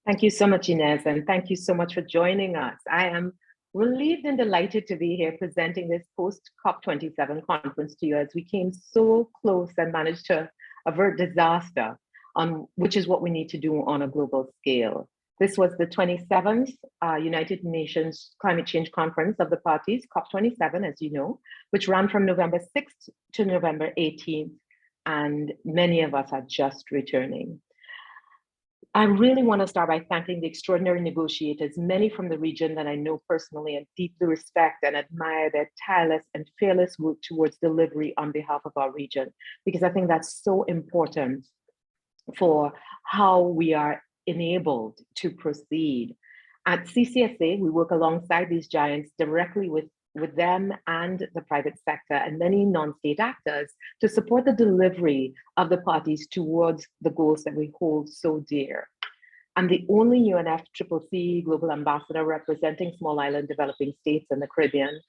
Thank you so much, Inez, and thank you so much for joining us. I am relieved and delighted to be here presenting this post-COP27 conference to you as we came so close and managed to avert disaster, which is what we need to do on a global scale. This was the 27th United Nations Climate Change Conference of the parties, COP27, as you know, which ran from November 6th to November 18th, and many of us are just returning. I really want to start by thanking the extraordinary negotiators, many from the region that I know personally and deeply respect and admire their tireless and fearless work towards delivery on behalf of our region, because I think that's so important for how we are enabled to proceed. At CCSA, we work alongside these giants directly with them and the private sector and many non-state actors to support the delivery of the parties towards the goals that we hold so dear. I'm the only UNFCCC Global Ambassador representing small island developing states in the Caribbean.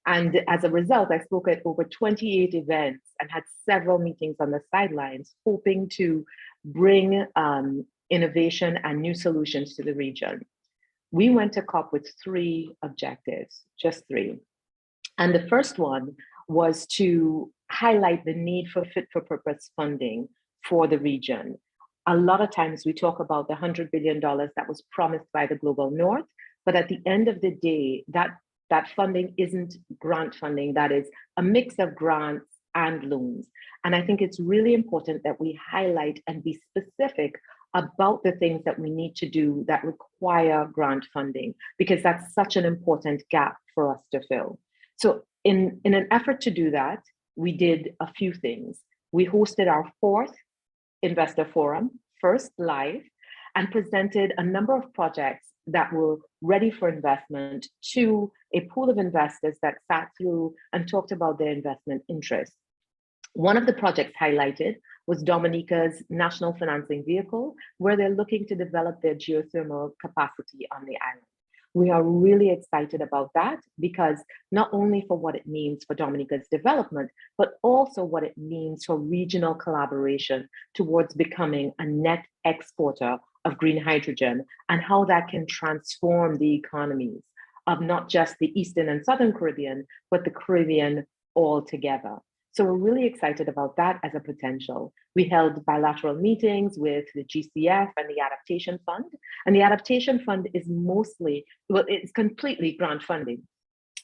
And as a result, I spoke at over 28 events and had several meetings on the sidelines, hoping to bring innovation and new solutions to the region. We went to COP with 3 objectives, just 3. And the first one was to highlight the need for fit-for-purpose funding for the region. A lot of times we talk about the $100 billion that was promised by the Global North, but at the end of the day, that funding isn't grant funding. That is a mix of grants and loans. And I think it's really important that we highlight and be specific about the things that we need to do that require grant funding, because that's such an important gap for us to fill. So in an effort to do that, we did a few things. We hosted our 4th Investor Forum, first live, and presented a number of projects that were ready for investment to a pool of investors that sat through and talked about their investment interests. One of the projects highlighted was Dominica's national financing vehicle, where they're looking to develop their geothermal capacity on the island. We are really excited about that because not only for what it means for Dominica's development, but also what it means for regional collaboration towards becoming a net exporter of green hydrogen and how that can transform the economies of not just the Eastern and Southern Caribbean, but the Caribbean altogether. So we're really excited about that as a potential. We held bilateral meetings with the GCF and the Adaptation Fund. And the Adaptation Fund is mostly, well, it's completely grant funding,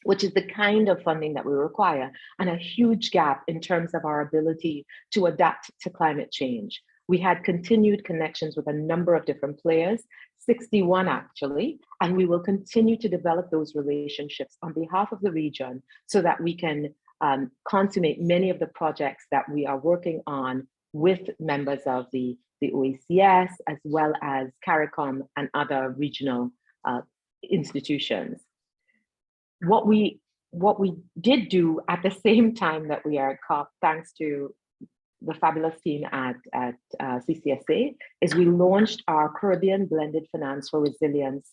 which is the kind of funding that we require, and a huge gap in terms of our ability to adapt to climate change. We had continued connections with a number of different players, 61 actually, and we will continue to develop those relationships on behalf of the region so that we can consummate many of the projects that we are working on with members of the OECS, as well as CARICOM and other regional institutions. What we did do at the same time that we are at COP, thanks to the fabulous team at CCSA, is we launched our Caribbean Blended Finance for Resilience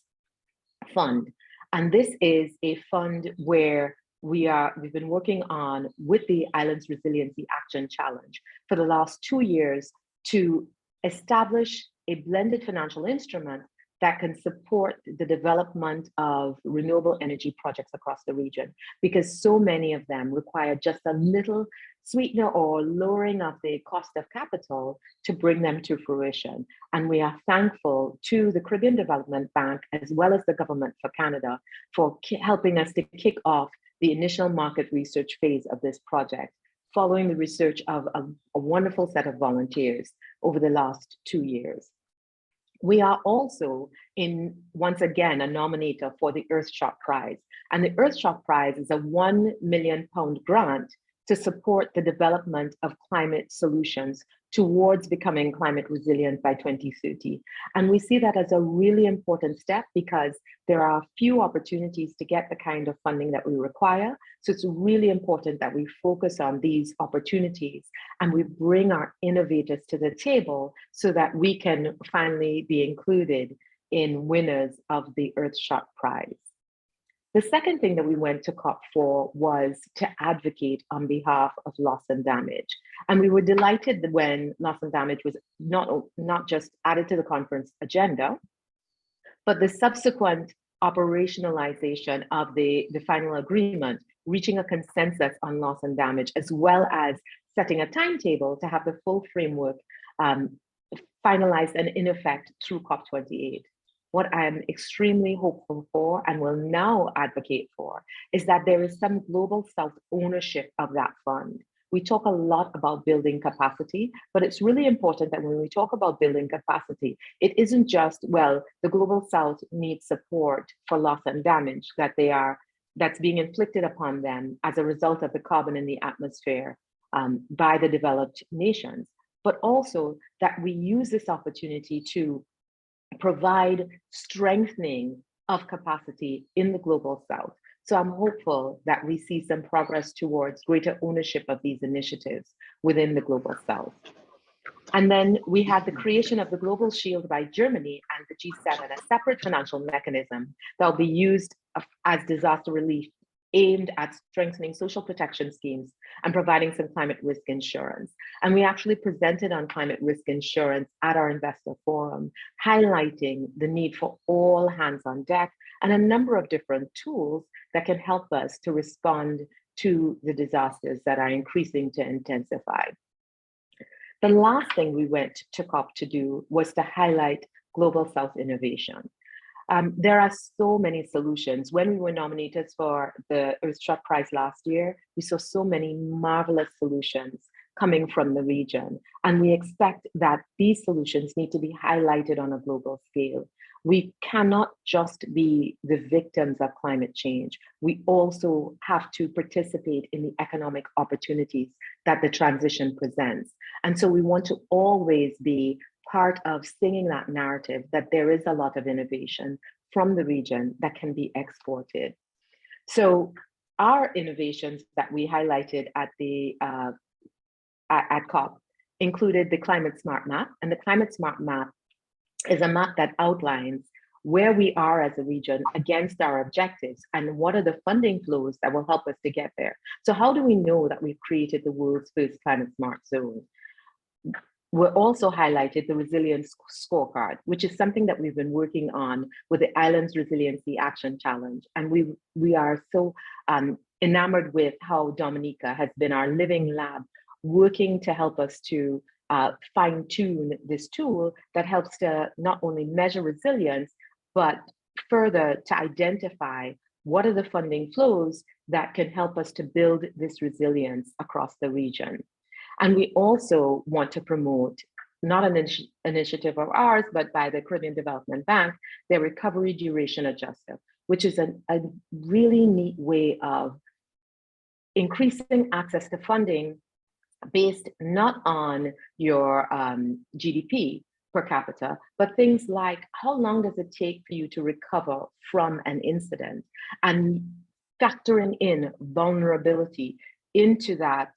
Fund. And this is a fund where we've been working on with the Islands Resiliency Action Challenge for the last 2 years to establish a blended financial instrument that can support the development of renewable energy projects across the region, because so many of them require just a little sweetener or lowering of the cost of capital to bring them to fruition. And we are thankful to the Caribbean Development Bank, as well as the Government for Canada, for helping us to kick off the initial market research phase of this project, following the research of a wonderful set of volunteers over the last 2 years. We are also once again, a nominator for the Earthshot Prize. And the Earthshot Prize is a £1 million grant to support the development of climate solutions towards becoming climate resilient by 2030. And we see that as a really important step because there are few opportunities to get the kind of funding that we require. So it's really important that we focus on these opportunities and we bring our innovators to the table so that we can finally be included in winners of the Earthshot Prize. The second thing that we went to COP for was to advocate on behalf of loss and damage. And we were delighted when loss and damage was not just added to the conference agenda, But the subsequent operationalization of the final agreement, reaching a consensus on loss and damage, as well as setting a timetable to have the full framework finalized and in effect through COP28. What I'm extremely hopeful for and will now advocate for is that there is some global South ownership of that fund. We talk a lot about building capacity, but it's really important that when we talk about building capacity, it isn't just, well, the global South needs support for loss and damage that's being inflicted upon them as a result of the carbon in the atmosphere by the developed nations, but also that we use this opportunity to provide strengthening of capacity in the global South. So I'm hopeful that we see some progress towards greater ownership of these initiatives within the global South. And then we had the creation of the Global Shield by Germany and the G7, a separate financial mechanism that will be used as disaster relief aimed at strengthening social protection schemes and providing some climate risk insurance. And we actually presented on climate risk insurance at our investor forum, highlighting the need for all hands on deck and a number of different tools that can help us to respond to the disasters that are increasing to intensify. The last thing we went to COP to do was to highlight Global South innovation. There are so many solutions. When we were nominated for the Earthshot Prize last year, we saw so many marvelous solutions coming from the region. And we expect that these solutions need to be highlighted on a global scale. We cannot just be the victims of climate change. We also have to participate in the economic opportunities that the transition presents. And so we want to always be part of singing that narrative that there is a lot of innovation from the region that can be exported. So our innovations that we highlighted at the at COP included the Climate Smart Map, and the Climate Smart Map is a map that outlines where we are as a region against our objectives and what are the funding flows that will help us to get there. So how do we know that we've created the world's first climate smart zone? We also highlighted the resilience scorecard, which is something that we've been working on with the Islands Resiliency Action Challenge. And we are so enamored with how Dominica has been our living lab, working to help us to fine-tune this tool that helps to not only measure resilience, but further to identify what are the funding flows that can help us to build this resilience across the region. And we also want to promote, not an initiative of ours, but by the Caribbean Development Bank, their Recovery Duration Adjuster, which is a really neat way of increasing access to funding based not on your GDP per capita, but things like how long does it take for you to recover from an incident, and factoring in vulnerability into that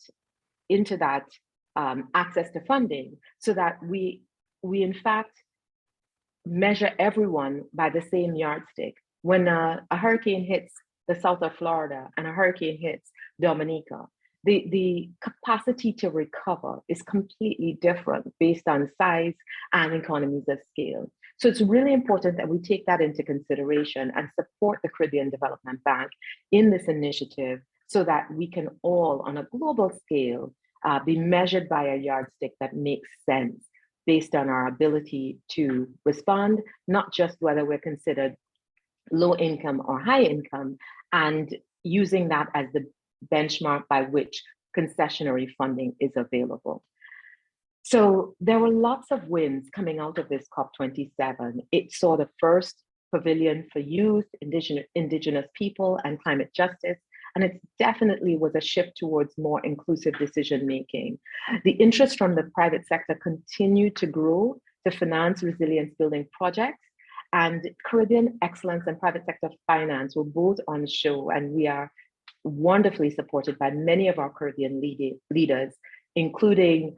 access to funding, so that we in fact measure everyone by the same yardstick. When a hurricane hits the south of Florida and a hurricane hits Dominica, the capacity to recover is completely different based on size and economies of scale. So it's really important that we take that into consideration and support the Caribbean Development Bank in this initiative so that we can all, on a global scale, be measured by a yardstick that makes sense based on our ability to respond, not just whether we're considered low income or high income, and using that as the benchmark by which concessionary funding is available. So there were lots of wins coming out of this COP27. It saw the first pavilion for youth, indigenous people, and climate justice. And it definitely was a shift towards more inclusive decision-making. The interest from the private sector continued to grow to finance resilience building projects, and Caribbean excellence and private sector finance were both on show, and we are wonderfully supported by many of our Caribbean leaders, including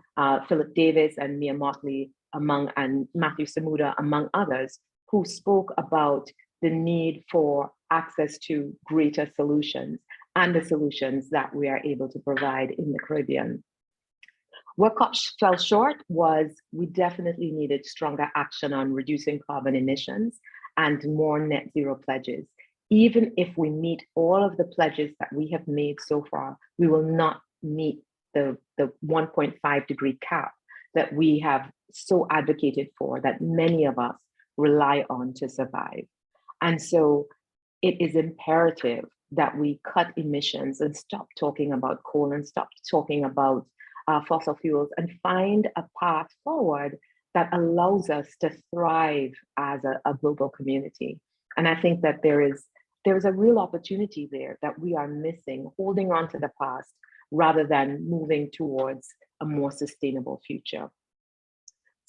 Philip Davis and Mia Motley and Matthew Samuda, among others, who spoke about the need for access to greater solutions and the solutions that we are able to provide in the Caribbean. What COP fell short was we definitely needed stronger action on reducing carbon emissions and more net zero pledges. Even if we meet all of the pledges that we have made so far, we will not meet the 1.5 degree cap that we have so advocated for, that many of us rely on to survive. And so it is imperative that we cut emissions and stop talking about coal and stop talking about fossil fuels and find a path forward that allows us to thrive as a global community. And I think that there is a real opportunity there that we are missing, holding on to the past rather than moving towards a more sustainable future.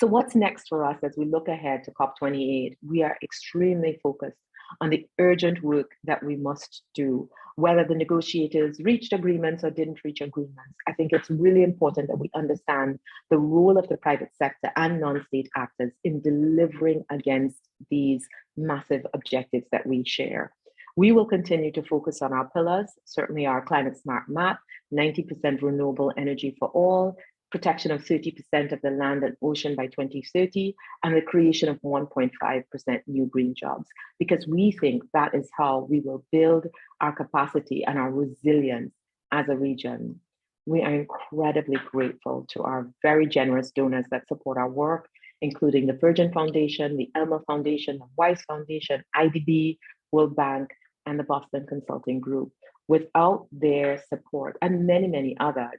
So what's next for us as we look ahead to COP28? We are extremely focused on the urgent work that we must do, whether the negotiators reached agreements or didn't reach agreements. I think it's really important that we understand the role of the private sector and non-state actors in delivering against these massive objectives that we share. We will continue to focus on our pillars, certainly our climate smart map, 90% renewable energy for all, protection of 30% of the land and ocean by 2030, and the creation of 1.5% new green jobs, because we think that is how we will build our capacity and our resilience as a region. We are incredibly grateful to our very generous donors that support our work, including the Virgin Foundation, the Elmer Foundation, the Weiss Foundation, IDB, World Bank, and the Boston Consulting Group. Without their support, and many, many others,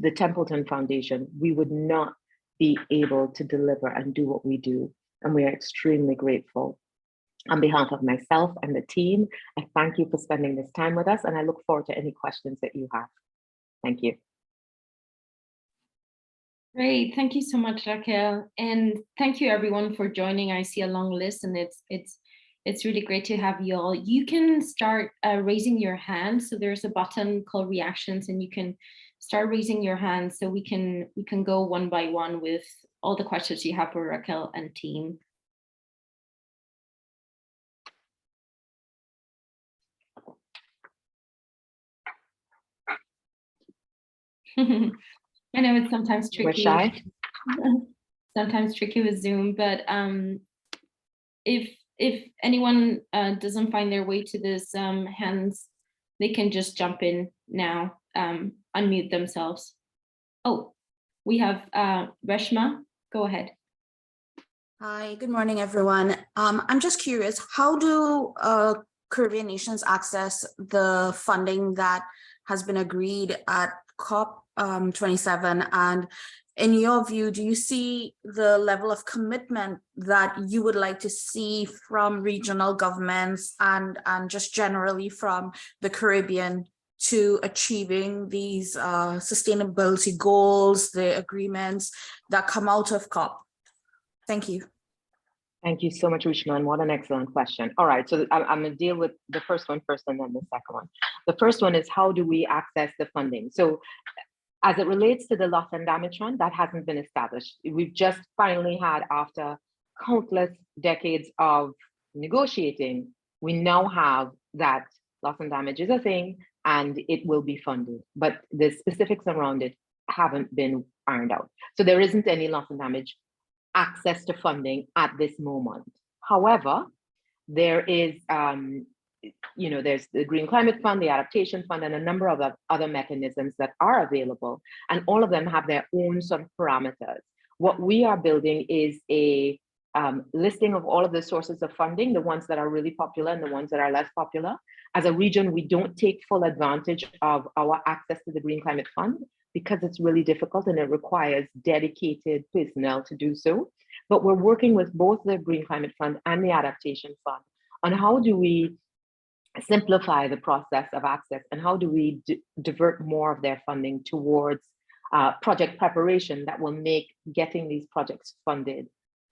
the Templeton Foundation, we would not be able to deliver and do what we do. And we are extremely grateful. On behalf of myself and the team, I thank you for spending this time with us, and I look forward to any questions that you have. Thank you. Great, thank you so much, Racquel. And thank you everyone for joining. I see a long list, and it's really great to have you all. You can start raising your hand. So there's a button called reactions, and you can start raising your hand so we can go one by one with all the questions you have for Racquel and team. I know it's sometimes tricky. We're shy. Sometimes tricky with Zoom, but if anyone doesn't find their way to this hands, they can just jump in now, unmute themselves. Oh, we have Reshma, go ahead. Hi, good morning, everyone. I'm just curious, how do Caribbean nations access the funding that has been agreed at COP27? And in your view, do you see the level of commitment that you would like to see from regional governments and just generally from the Caribbean to achieving these sustainability goals, the agreements that come out of COP? Thank you. Thank you so much, Rishman. What an excellent question. All right, so I'm going to deal with the first one first and then the second one. The first one is, how do we access the funding? So as it relates to the loss and damage fund, that hasn't been established. We've just finally had, after countless decades of negotiating, we now have that loss and damage is a thing and it will be funded, but the specifics around it haven't been ironed out. So there isn't any loss and damage access to funding at this moment. However, there is, there's the Green Climate Fund, the Adaptation Fund, and a number of other mechanisms that are available, and all of them have their own sort of parameters. What we are building is a listing of all of the sources of funding, the ones that are really popular and the ones that are less popular. As a region, we don't take full advantage of our access to the Green Climate Fund because it's really difficult and it requires dedicated personnel to do so. But we're working with both the Green Climate Fund and the Adaptation Fund on how do we simplify the process of access and how do we divert more of their funding towards project preparation that will make getting these projects funded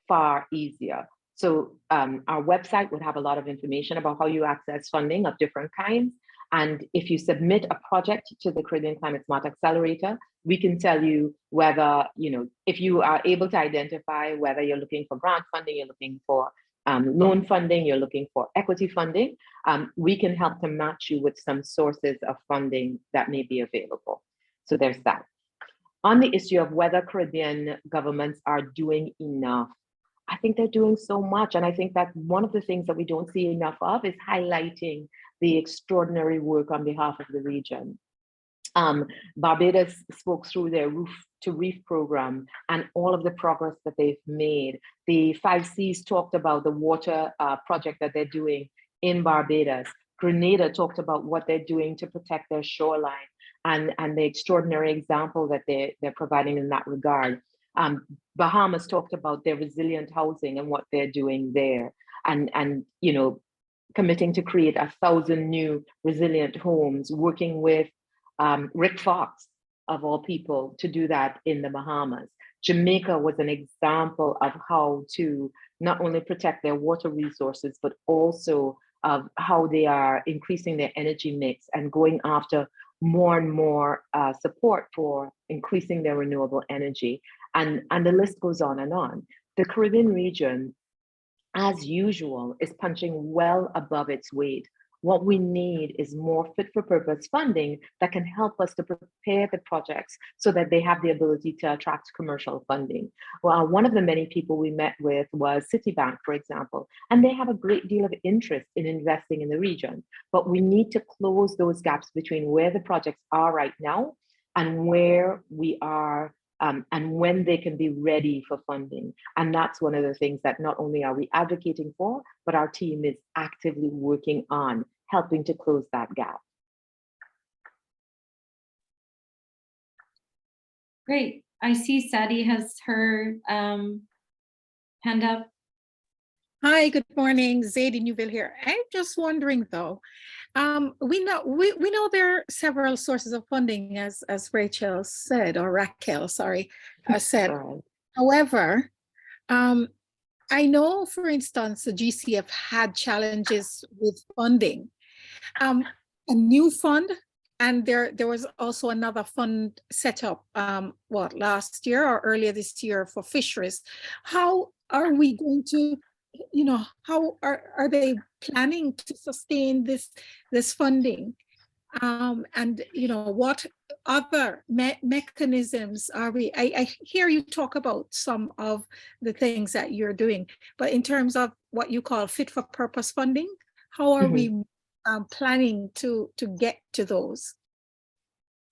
far easier. So our website would have a lot of information about how you access funding of different kinds. And if you submit a project to the Caribbean Climate Smart Accelerator, we can tell you whether, if you are able to identify whether you're looking for grant funding, you're looking for loan funding, you're looking for equity funding, we can help to match you with some sources of funding that may be available. So there's that. On the issue of whether Caribbean governments are doing enough, I think they're doing so much. And I think that one of the things that we don't see enough of is highlighting the extraordinary work on behalf of the region. Barbados spoke through their Roof to Reef program and all of the progress that they've made. The 5Cs talked about the water project that they're doing in Barbados. Grenada talked about what they're doing to protect their shoreline and the extraordinary example that they're providing in that regard. Bahamas talked about their resilient housing and what they're doing there, and you know, committing to create 1,000 new resilient homes, working with Rick Fox, of all people, to do that in the Bahamas. Jamaica was an example of how to not only protect their water resources, but also of how they are increasing their energy mix and going after more and more support for increasing their renewable energy. And the list goes on and on. The Caribbean region, as usual, is punching well above its weight. What we need is more fit for purpose funding that can help us to prepare the projects so that they have the ability to attract commercial funding. Well, one of the many people we met with was Citibank, for example, and they have a great deal of interest in investing in the region, but we need to close those gaps between where the projects are right now and where we are and when they can be ready for funding. And that's one of the things that not only are we advocating for, but our team is actively working on, helping to close that gap. Great. I see Sadie has her hand up. Hi, good morning. Zadie Newville here. I'm just wondering though, we know there are several sources of funding, as Rachel said, or Racquel, sorry, said. Right. However, I know, for instance, the GCF had challenges with funding. A new fund, and there was also another fund set up, last year or earlier this year for fisheries. How are we going to, you know, how are they planning to sustain this funding? And you know, what other mechanisms are we? I hear you talk about some of the things that you're doing, but in terms of what you call fit for purpose funding, how are we planning to get to those?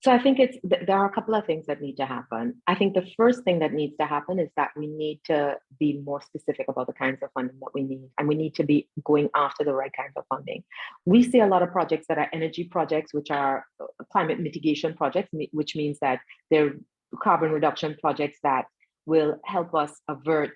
So I think there are a couple of things that need to happen. I think the first thing that needs to happen is that we need to be more specific about the kinds of funding that we need, and we need to be going after the right kinds of funding. We see a lot of projects that are energy projects, which are climate mitigation projects, which means that they're carbon reduction projects that will help us avert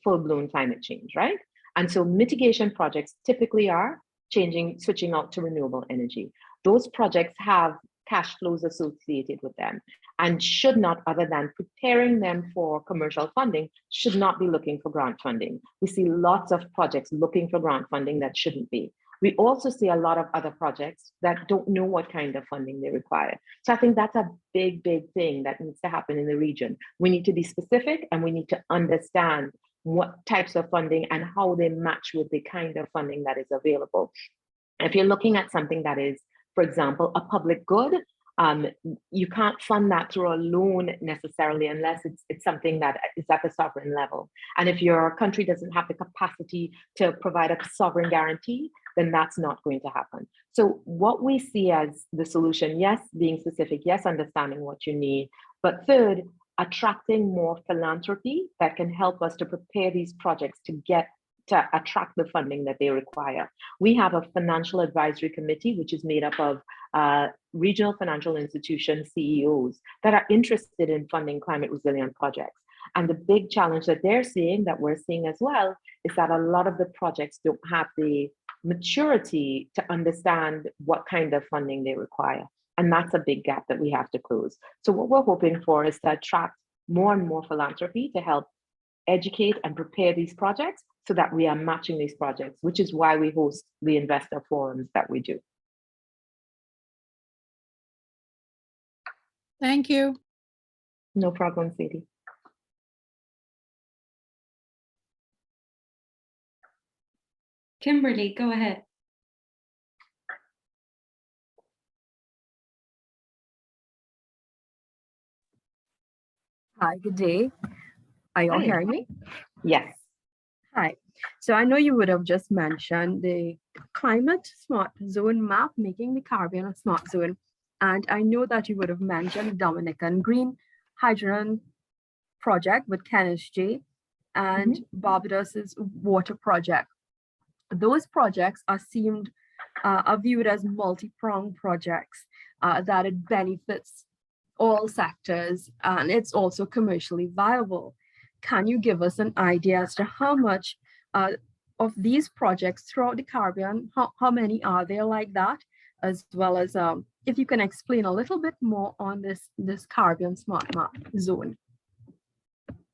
full-blown climate change, right? And so mitigation projects typically are switching out to renewable energy. Those projects have cash flows associated with them and should not, other than preparing them for commercial funding, should not be looking for grant funding. We see lots of projects looking for grant funding that shouldn't be. We also see a lot of other projects that don't know what kind of funding they require. So I think that's a big, big thing that needs to happen in the region. We need to be specific, and we need to understand what types of funding and how they match with the kind of funding that is available. If you're looking at something that is, for example, a public good, you can't fund that through a loan necessarily unless it's something that is at the sovereign level. And if your country doesn't have the capacity to provide a sovereign guarantee, then that's not going to happen. So what we see as the solution, yes, being specific, yes, understanding what you need, but third, attracting more philanthropy that can help us to prepare these projects to attract the funding that they require. We have a financial advisory committee, which is made up of regional financial institution CEOs that are interested in funding climate resilient projects. And the big challenge that they're seeing, that we're seeing as well, is that a lot of the projects don't have the maturity to understand what kind of funding they require. And that's a big gap that we have to close. So what we're hoping for is to attract more and more philanthropy to help educate and prepare these projects so that we are matching these projects, which is why we host the investor forums that we do. Thank you. No problem, Sadie. Kimberly, go ahead. Hi, good day. Are you all Hi. hearing me? Yes. Hi. So I know you would have just mentioned the climate smart zone map, making the Caribbean a smart zone. And I know that you would have mentioned the Dominican Green Hydrogen project with Kenneth J and Barbados's water project. Those projects are viewed as multi-pronged projects that it benefits all sectors, and it's also commercially viable. Can you give us an idea as to how much of these projects throughout the Caribbean, how many are there like that, as well as if you can explain a little bit more on this Caribbean Smart Map zone?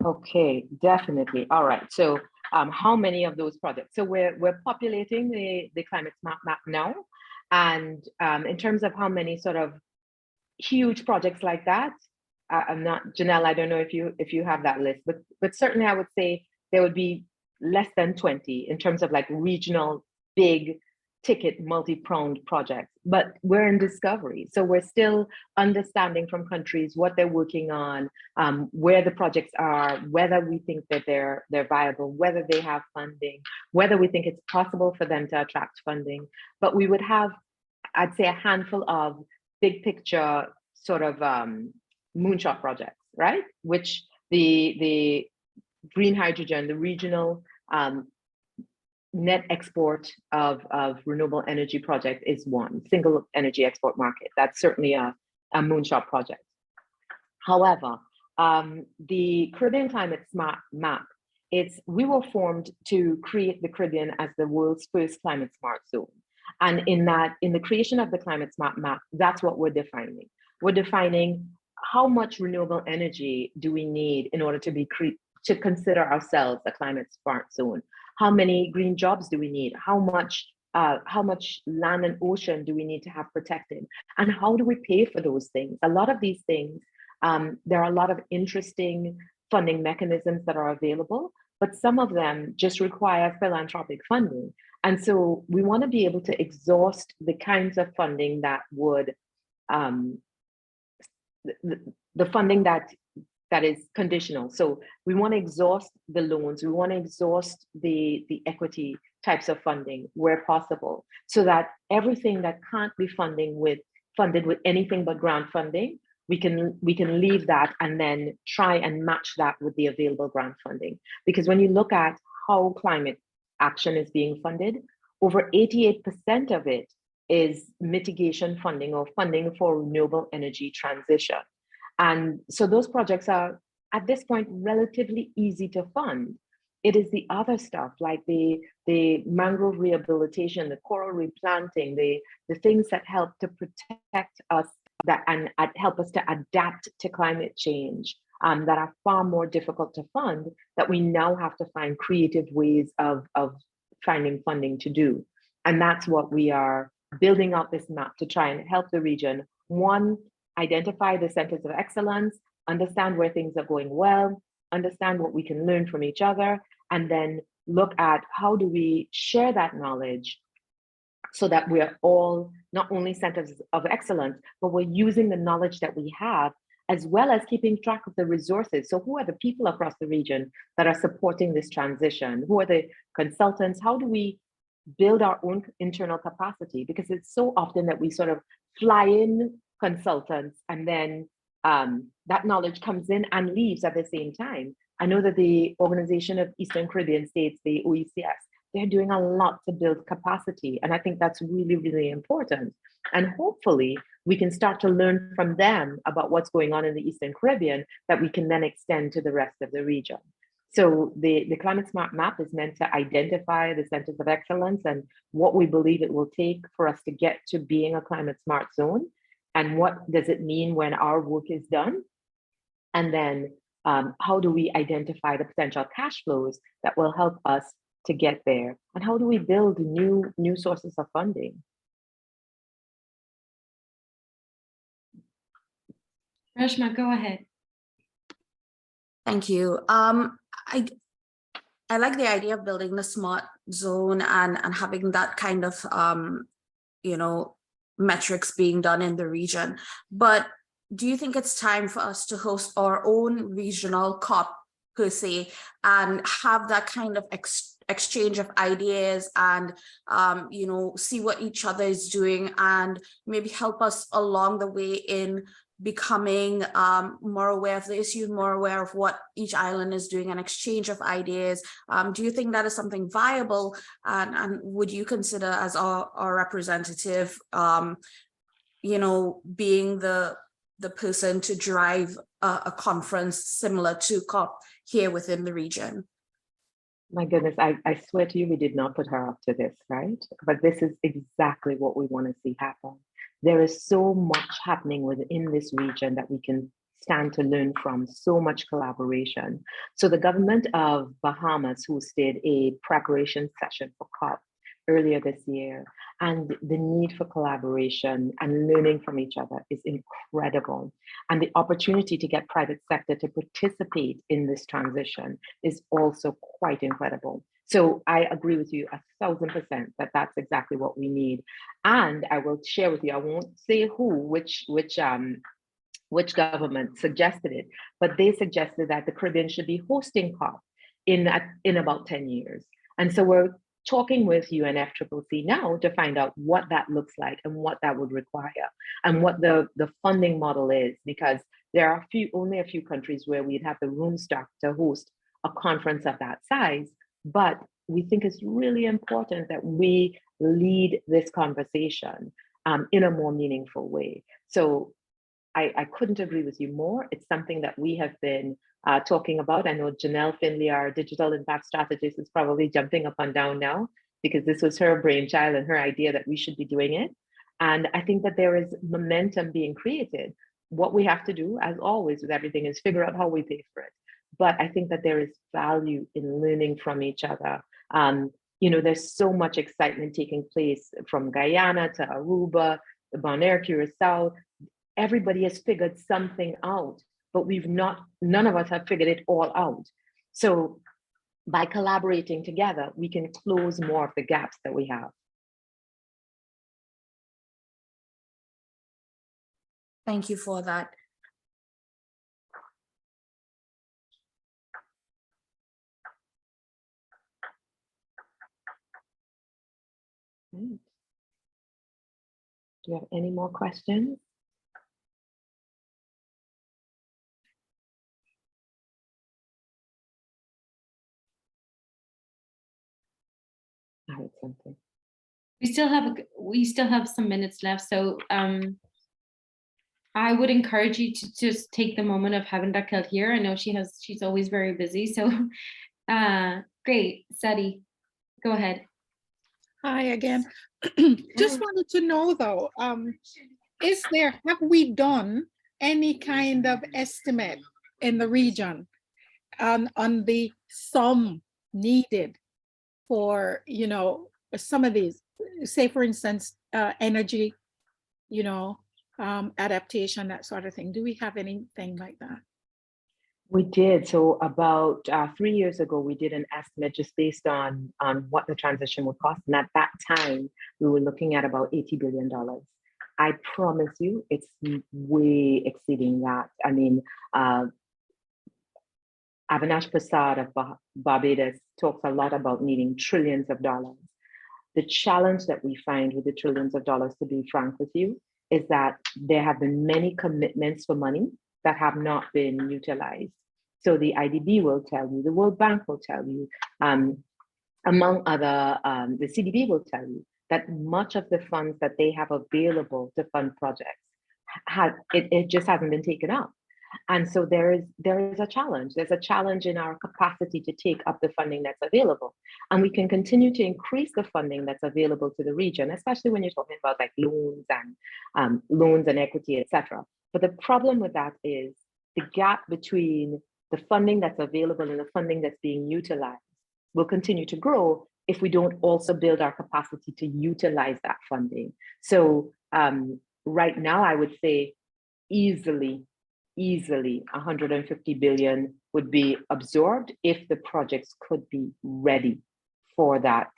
Okay, definitely. All right. So how many of those projects? So we're populating the climate smart map now. And in terms of how many sort of huge projects like that, I'm not, Janelle, I don't know if you have that list, but certainly I would say there would be less than 20 in terms of like regional big ticket multi-pronged projects, but we're in discovery. So we're still understanding from countries what they're working on, where the projects are, whether we think that they're viable, whether they have funding, whether we think it's possible for them to attract funding. But we would have, I'd say, a handful of big picture sort of moonshot projects, right? Which the green hydrogen, the regional net export of renewable energy project is one single energy export market. That's certainly a moonshot project. However, the Caribbean Climate Smart Map, we were formed to create the Caribbean as the world's first climate smart zone. And in the creation of the Climate Smart Map, that's what we're defining. We're defining how much renewable energy do we need in order to consider ourselves a climate smart zone. How many green jobs do we need? How much land and ocean do we need to have protected? And how do we pay for those things? A lot of these things, there are a lot of interesting funding mechanisms that are available, but some of them just require philanthropic funding. And so we want to be able to exhaust the kinds of funding that would, the funding that is conditional. So we want to exhaust the loans, we want to exhaust the equity types of funding where possible, so that everything that can't be funded with anything but grant funding, we can leave that and then try and match that with the available grant funding. Because when you look at how climate action is being funded, over 88% of it is mitigation funding or funding for renewable energy transition. And so those projects are, at this point, relatively easy to fund. It is the other stuff like the mangrove rehabilitation, the coral replanting, the things that help to protect us and help us to adapt to climate change that are far more difficult to fund, that we now have to find creative ways of finding funding to do. And that's what we are building out this map to try and help the region. One, identify the centers of excellence, understand where things are going well, understand what we can learn from each other, and then look at how do we share that knowledge so that we're all not only centers of excellence, but we're using the knowledge that we have, as well as keeping track of the resources. So who are the people across the region that are supporting this transition? Who are the consultants? How do we build our own internal capacity? Because it's so often that we sort of fly in consultants and then that knowledge comes in and leaves at the same time. I know that the Organization of Eastern Caribbean States, the OECS, they're doing a lot to build capacity. And I think that's really, really important. And hopefully we can start to learn from them about what's going on in the Eastern Caribbean that we can then extend to the rest of the region. So the Climate Smart Map is meant to identify the centers of excellence and what we believe it will take for us to get to being a climate smart zone. And what does it mean when our work is done? And then how do we identify the potential cash flows that will help us to get there? And how do we build new sources of funding? Reshma, go ahead. Thank you. I like the idea of building the smart zone and having that kind of metrics being done in the region. But do you think it's time for us to host our own regional COP per se, and have that kind of exchange of ideas and, you know, see what each other is doing and maybe help us along the way in becoming more aware of the issue, more aware of what each island is doing, an exchange of ideas. Do you think that is something viable? And would you consider as our representative, you know, being the person to drive a conference similar to COP here within the region? My goodness, I swear to you, we did not put her up to this, right? But this is exactly what we want to see happen. There is so much happening within this region that we can stand to learn from, so much collaboration. So the government of Bahamas hosted a preparation session for COP earlier this year, and the need for collaboration and learning from each other is incredible. And the opportunity to get private sector to participate in this transition is also quite incredible. So I agree with you 1,000% that that's exactly what we need. And I will share with you, I won't say which government suggested it, but they suggested that the Caribbean should be hosting COP in about 10 years. And so we're talking with UNFCCC now to find out what that looks like and what that would require and what the funding model is, because there are only a few countries where we'd have the room stock to host a conference of that size. But we think it's really important that we lead this conversation in a more meaningful way. So I couldn't agree with you more. It's something that we have been talking about. I know Janelle Finley, our digital impact strategist, is probably jumping up and down now because this was her brainchild and her idea that we should be doing it. And I think that there is momentum being created. What we have to do, as always with everything, is figure out how we pay for it. But I think that there is value in learning from each other. You know, there's so much excitement taking place from Guyana to Aruba, the Bonaire, Curacao. Everybody has figured something out, but none of us have figured it all out. So by collaborating together, we can close more of the gaps that we have. Thank you for that. Do you have any more questions? I heard something. We still have some minutes left, so I would encourage you to just take the moment of having Racquel here. I know she's always very busy, so great. Sadi, go ahead. Hi again. Just wanted to know though, have we done any kind of estimate in the region on the sum needed for, you know, some of these, say for instance, energy, you know, adaptation, that sort of thing? Do we have anything like that? We did. So about 3 years ago, we did an estimate just based on what the transition would cost. And at that time, we were looking at about $80 billion. I promise you, it's way exceeding that. I mean, Avinash Prasad of Barbados talks a lot about needing trillions of dollars. The challenge that we find with the trillions of dollars, to be frank with you, is that there have been many commitments for money that have not been utilized. So the IDB will tell you, the World Bank will tell you, among other, the CDB will tell you that much of the funds that they have available to fund projects, it just hasn't been taken up. And so there is a challenge. There's a challenge in our capacity to take up the funding that's available. And we can continue to increase the funding that's available to the region, especially when you're talking about like loans and equity, et cetera. But the problem with that is the gap between the funding that's available and the funding that's being utilized will continue to grow if we don't also build our capacity to utilize that funding. So right now, I would say easily 150 billion would be absorbed if the projects could be ready for that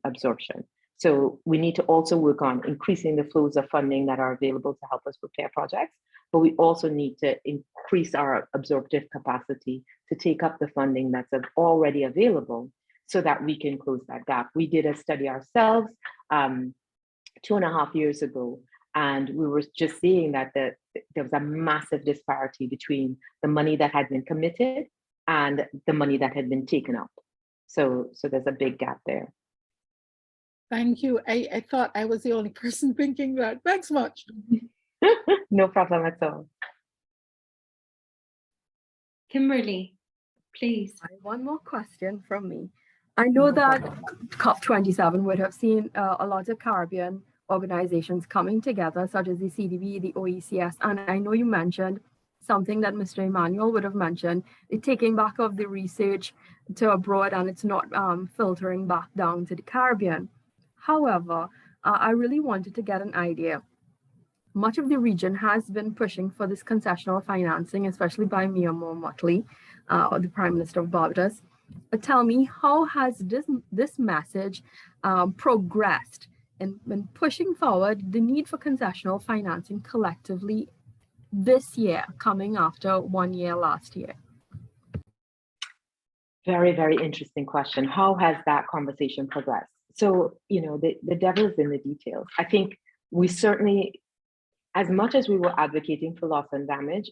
absorption. So we need to also work on increasing the flows of funding that are available to help us prepare projects, but we also need to increase our absorptive capacity to take up the funding that's already available so that we can close that gap. We did a study ourselves 2.5 years ago, and we were just seeing that there was a massive disparity between the money that had been committed and the money that had been taken up. So there's a big gap there. Thank you. I thought I was the only person thinking that. Thanks much. No problem at all. Kimberly, please. One more question from me. I know that COP27 would have seen a lot of Caribbean organizations coming together, such as the CDB, the OECS, and I know you mentioned something that Mr. Emmanuel would have mentioned, the taking back of the research to abroad, and it's not filtering back down to the Caribbean. However, I really wanted to get an idea. Much of the region has been pushing for this concessional financing, especially by Mia Mottley, the Prime Minister of Barbados. Tell me, how has this message progressed in pushing forward the need for concessional financing collectively this year, coming after 1 year last year? Very, very interesting question. How has that conversation progressed? So, the devil is in the details. I think we certainly, as much as we were advocating for loss and damage,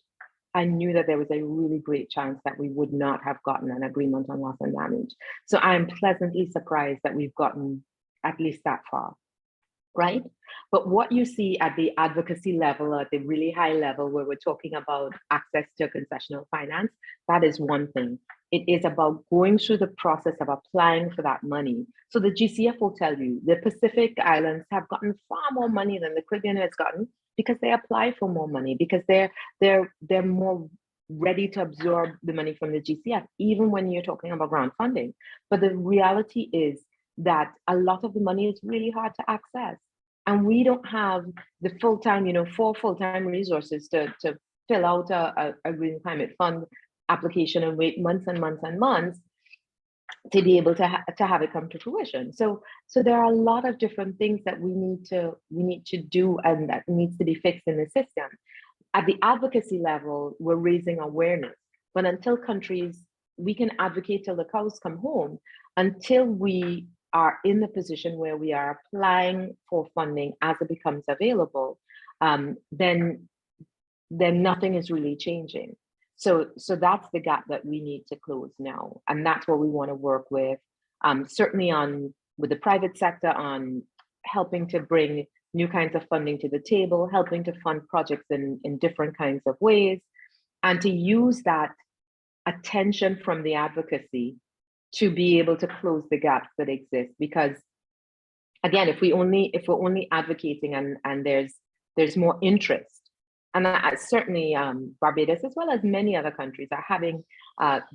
I knew that there was a really great chance that we would not have gotten an agreement on loss and damage. So I'm pleasantly surprised that we've gotten at least that far, right? But what you see at the advocacy level, at the really high level, where we're talking about access to concessional finance, that is one thing. It is about going through the process of applying for that money. So the GCF will tell you the Pacific Islands have gotten far more money than the Caribbean has gotten because they apply for more money, because they're more ready to absorb the money from the GCF, even when you're talking about grant funding. But the reality is that a lot of the money is really hard to access. And we don't have the full-time, 4 full-time resources to fill out a Green Climate Fund application and wait months and months and months to be able to have it come to fruition. So there are a lot of different things that we need to do and that needs to be fixed in the system. At the advocacy level, we're raising awareness, but until countries, we can advocate till the cows come home, until we are in the position where we are applying for funding as it becomes available, then nothing is really changing. So that's the gap that we need to close now. And that's what we want to work with, certainly with the private sector on helping to bring new kinds of funding to the table, helping to fund projects in different kinds of ways, and to use that attention from the advocacy to be able to close the gaps that exist. Because again, if we're only advocating and there's more interest, and certainly Barbados, as well as many other countries, are having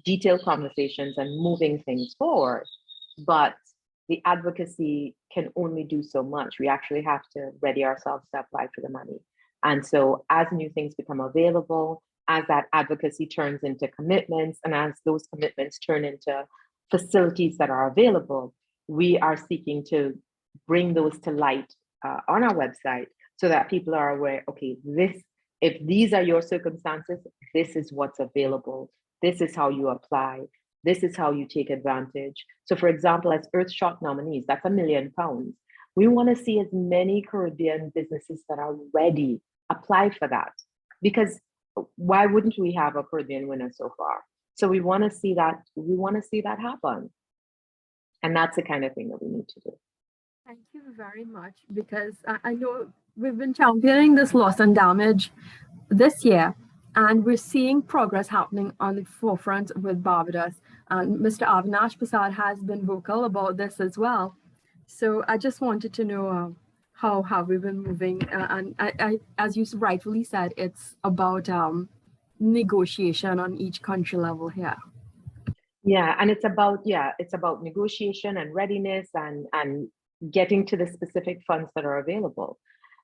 detailed conversations and moving things forward. But the advocacy can only do so much. We actually have to ready ourselves to apply for the money. And so as new things become available, as that advocacy turns into commitments, and as those commitments turn into facilities that are available, we are seeking to bring those to light on our website so that people are aware, okay, if these are your circumstances, this is what's available. This is how you apply. This is how you take advantage. So for example, as Earthshot nominees, that's £1 million. We want to see as many Caribbean businesses that are ready apply for that, because why wouldn't we have a Caribbean winner so far? So we want to see that, happen. And that's the kind of thing that we need to do. Thank you very much, because I know we've been championing this loss and damage this year, and we're seeing progress happening on the forefront with Barbados. And Mr. Avinash Prasad has been vocal about this as well. So I just wanted to know how have we been moving? And I, as you rightfully said, it's about negotiation on each country level here. Yeah, and it's about negotiation and readiness and getting to the specific funds that are available.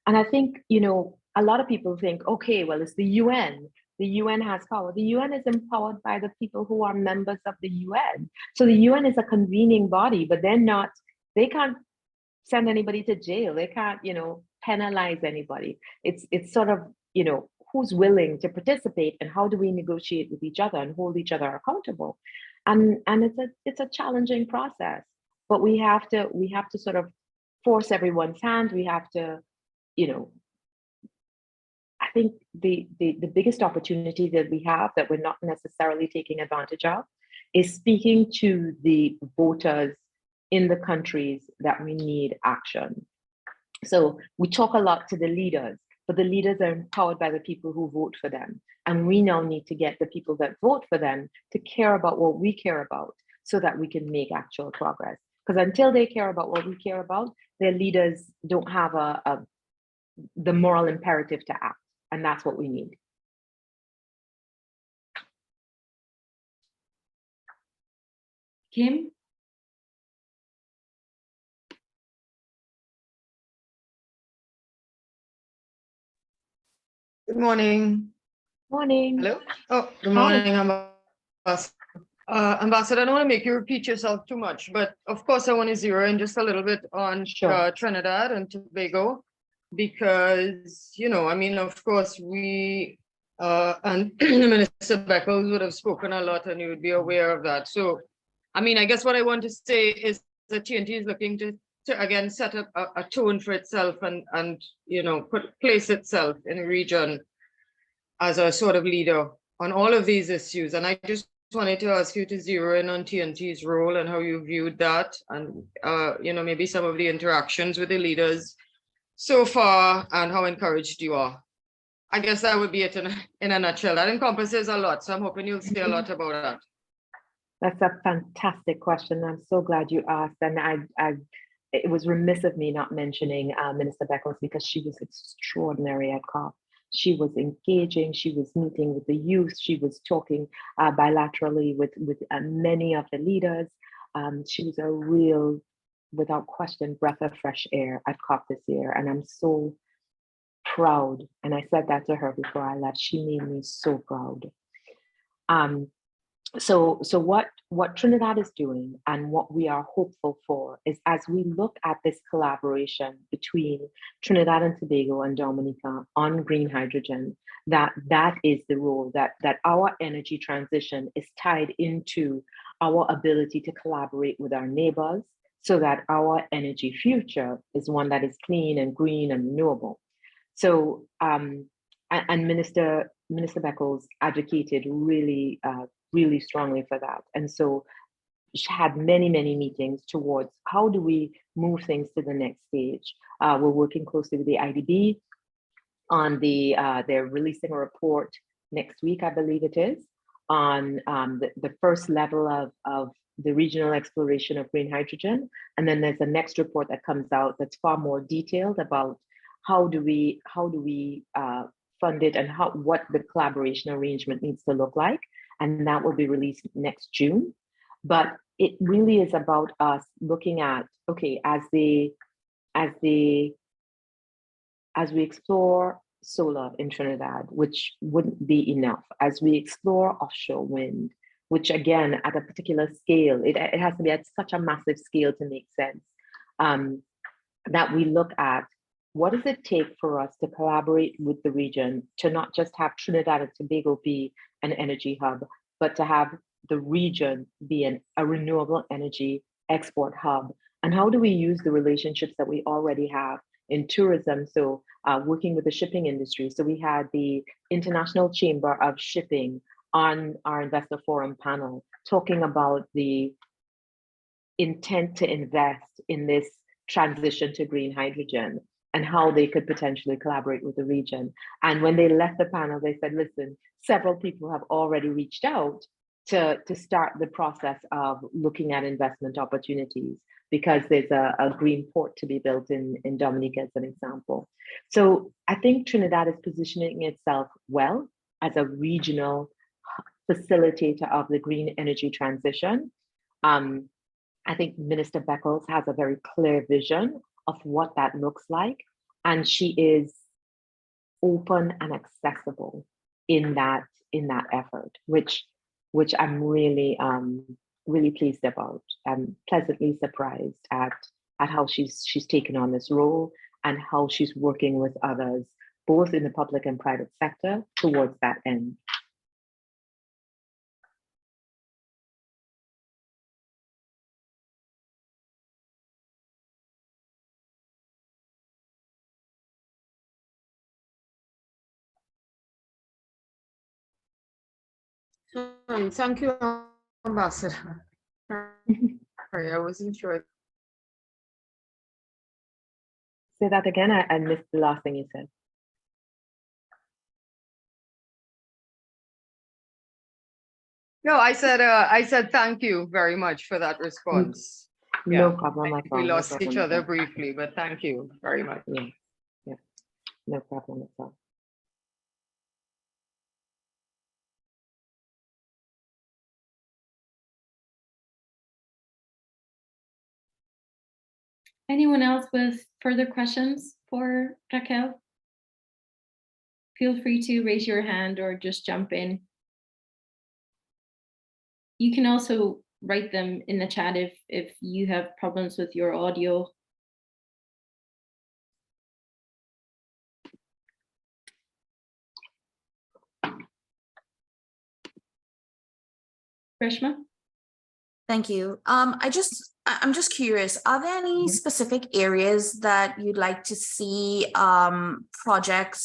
And I think, a lot of people think, okay, well, it's the UN. The UN has power. The UN is empowered by the people who are members of the UN. So the UN is a convening body, but they can't send anybody to jail. They can't, penalize anybody. It's sort of, who's willing to participate and how do we negotiate with each other and hold each other accountable. And it's a challenging process, but we have to sort of force everyone's hand. We have to, I think the biggest opportunity that we have that we're not necessarily taking advantage of is speaking to the voters in the countries that we need action. So we talk a lot to the leaders, but the leaders are empowered by the people who vote for them. And we now need to get the people that vote for them to care about what we care about so that we can make actual progress. Because until they care about what we care about, their leaders don't have the moral imperative to act. And that's what we need. Kim? Good morning. Morning. Hello. Oh, good morning, Ambassador. Ambassador, I don't want to make you repeat yourself too much, but of course I want to zero in just a little bit on Trinidad and Tobago, because, I mean, of course, we and Minister Beckles would have spoken a lot and you would be aware of that. So, I mean, I guess what I want to say is that TNT is looking to again set up a tone for itself and place itself in the region as a sort of leader on all of these issues. And I just wanted to ask you to zero in on TNT's role and how you viewed that, and maybe some of the interactions with the leaders so far and how encouraged you are. I guess that would be it in a nutshell. That encompasses a lot, so I'm hoping you'll say a lot about that. That's a fantastic question. I'm so glad you asked. And it was remiss of me not mentioning Minister Beckles, because she was extraordinary at COP. She was engaging, she was meeting with the youth, she was talking bilaterally with many of the leaders. She was a real, without question, breath of fresh air at COP this year. And I'm so proud. And I said that to her before I left. She made me so proud. So what Trinidad is doing and what we are hopeful for is, as we look at this collaboration between Trinidad and Tobago and Dominica on green hydrogen, that is the role that our energy transition is tied into our ability to collaborate with our neighbors so that our energy future is one that is clean and green and renewable. So, and Minister Beckles advocated really strongly for that. And so she had many meetings towards how do we move things to the next stage. We're working closely with the IDB on they're releasing a report next week, I believe it is, on the first level of the regional exploration of green hydrogen. And then there's a next report that comes out that's far more detailed about how do we fund it and what the collaboration arrangement needs to look like. And that will be released next June. But it really is about us looking at, okay, as we explore solar in Trinidad, which wouldn't be enough, as we explore offshore wind, which again, at a particular scale, it has to be at such a massive scale to make sense, that we look at what does it take for us to collaborate with the region to not just have Trinidad and Tobago be an energy hub, but to have the region be a renewable energy export hub? And how do we use the relationships that we already have in tourism? So working with the shipping industry. So we had the International Chamber of Shipping on our Investor Forum panel talking about the intent to invest in this transition to green hydrogen and how they could potentially collaborate with the region. And when they left the panel, they said, listen, several people have already reached out to start the process of looking at investment opportunities, because there's a green port to be built in Dominica as an example. So I think Trinidad is positioning itself well as a regional facilitator of the green energy transition. I think Minister Beckles has a very clear vision of what that looks like, and she is open and accessible in that effort, which I'm really pleased about. I'm pleasantly surprised at at how she's taken on this role and how she's working with others, both in the public and private sector, towards that end. Thank you, Ambassador. Sorry, I wasn't sure. Say that again. I missed the last thing you said. No, I said thank you very much for that response. No Yeah. problem at all. We no lost problem each at other all. briefly, but thank you very much. Yeah, no problem at all. Anyone else with further questions for Racquel? Feel free to raise your hand or just jump in. You can also write them in the chat if you have problems with your audio. Reshma? Thank you. I'm just curious, are there any specific areas that you'd like to see projects,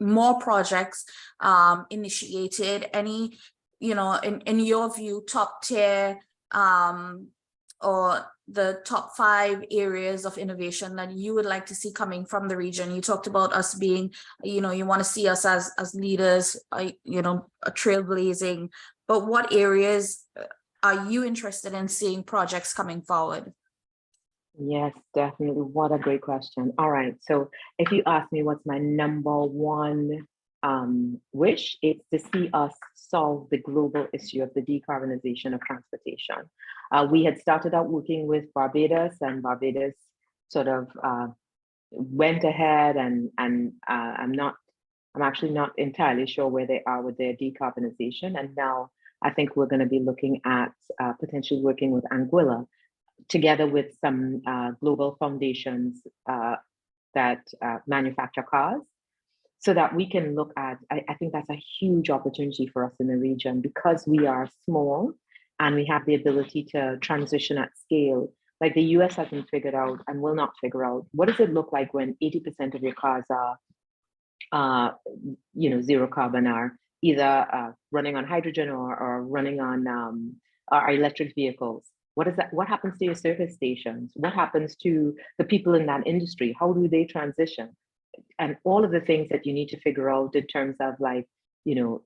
more projects initiated? Any, in your view, top tier or the top 5 areas of innovation that you would like to see coming from the region? You talked about us being, you want to see us as leaders, trailblazing, but what areas are you interested in seeing projects coming forward? Yes, definitely. What a great question. All right. So if you ask me what's my number one wish, it's to see us solve the global issue of the decarbonization of transportation. We had started out working with Barbados, and Barbados sort of went ahead, and I'm actually not entirely sure where they are with their decarbonization. And now I think we're going to be looking at potentially working with Anguilla, together with some global foundations that manufacture cars, so that we can look at, I think that's a huge opportunity for us in the region, because we are small and we have the ability to transition at scale. Like the US hasn't figured out and will not figure out, what does it look like when 80% of your cars are zero carbon, are either running on hydrogen or running on our electric vehicles? What is that? What happens to your service stations? What happens to the people in that industry? How do they transition? And all of the things that you need to figure out in terms of, like, the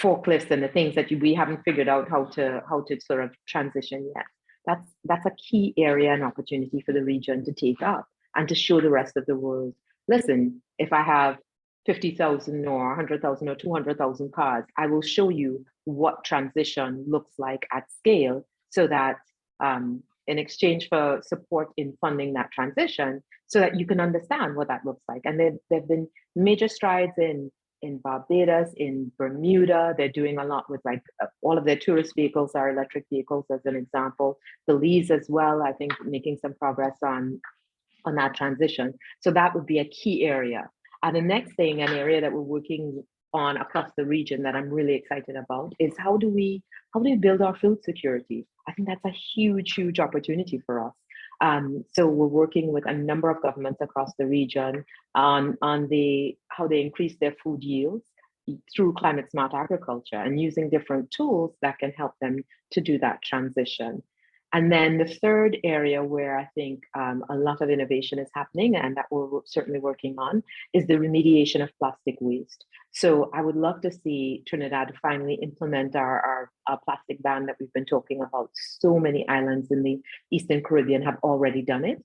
forklifts and the things that we haven't figured out how to sort of transition yet. That's a key area and opportunity for the region to take up and to show the rest of the world, listen, if I have 50,000 or 100,000 or 200,000 cars, I will show you what transition looks like at scale, so that in exchange for support in funding that transition, so that you can understand what that looks like. And there have been major strides in Barbados, in Bermuda. They're doing a lot with, like, all of their tourist vehicles are electric vehicles, as an example. Belize as well, I think, making some progress on that transition. So that would be a key area. And the next thing, an area that we're working on across the region that I'm really excited about, is how do we build our food security? I think that's a huge opportunity for us. So we're working with a number of governments across the region on how they increase their food yields through climate smart agriculture, and using different tools that can help them to do that transition. And then the third area where I think a lot of innovation is happening, and that we're certainly working on, is the remediation of plastic waste. So I would love to see Trinidad finally implement our plastic ban that we've been talking about. So many islands in the Eastern Caribbean have already done it.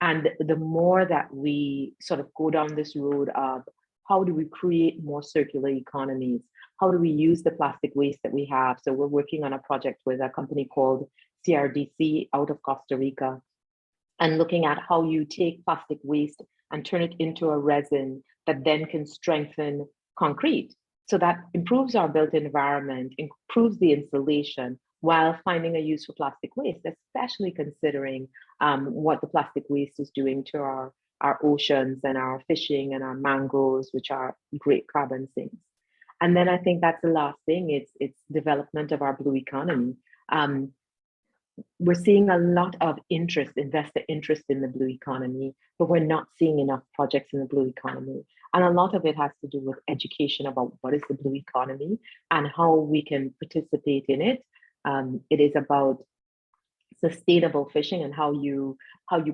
And the more that we sort of go down this road of how do we create more circular economies, how do we use the plastic waste that we have? So we're working on a project with a company called CRDC out of Costa Rica, and looking at how you take plastic waste and turn it into a resin that then can strengthen concrete. So that improves our built environment, improves the insulation, while finding a use for plastic waste, especially considering what the plastic waste is doing to our oceans and our fishing and our mangroves, which are great carbon sinks. And then I think that's the last thing, it's development of our blue economy. We're seeing a lot of investor interest in the blue economy, but we're not seeing enough projects in the blue economy. And a lot of it has to do with education about what is the blue economy and how we can participate in it. It is about sustainable fishing and how you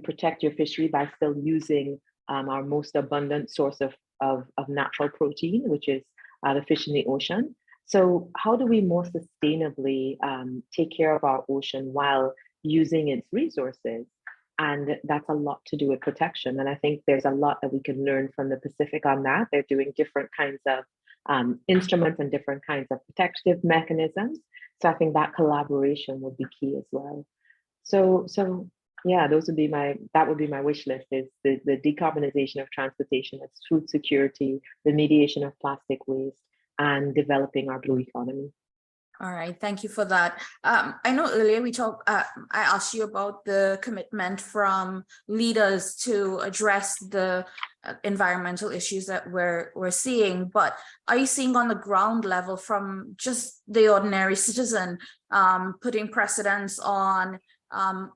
protect your fishery by still using our most abundant source of natural protein, which is the fish in the ocean. So how do we more sustainably take care of our ocean while using its resources? And that's a lot to do with protection. And I think there's a lot that we can learn from the Pacific on that. They're doing different kinds of instruments and different kinds of protective mechanisms. So I think that collaboration would be key as well. So yeah, that would be my wish list, is the decarbonization of transportation, it's food security, the mediation of plastic waste, and developing our blue economy. All right, thank you for that. I know earlier I asked you about the commitment from leaders to address the environmental issues that we're seeing, but are you seeing on the ground level from just the ordinary citizen putting precedence on